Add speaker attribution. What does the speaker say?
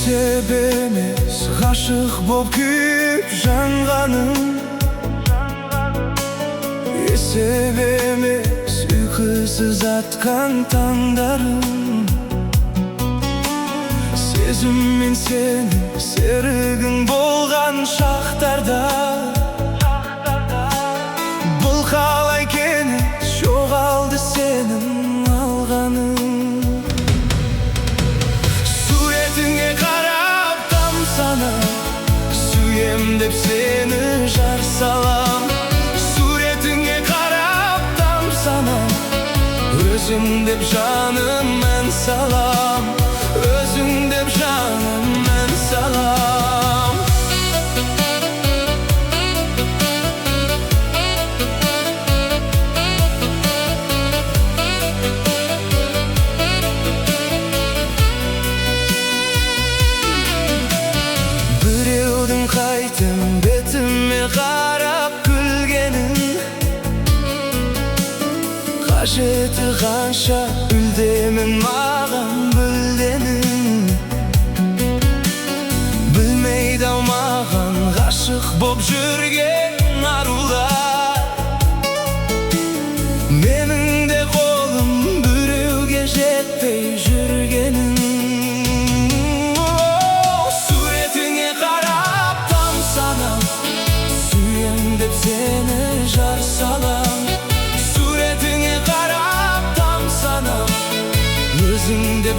Speaker 1: Sebemiz aşık bop kүйüp жанғаным Sebemiz uykusuz atkan tаңдарым Сезіммен сен серігің болған шақтарда Бұл қалай кенет жоғалды сенің алғаның Suyem деп seni жар салам Суретіңе қарап тамсанам Өзің деп жаным мән салам Өзің деп жаным мән салам Қайтым бетіме қарап күлгенің Қажеті қанша үлдемін маған бүлденің Білмейді ау маған ғашық боп жүрген арулар Менің де қолым біреуге жетпей жүргенің Seni жар салам Суретіңе қарап тамсанам Өзің деп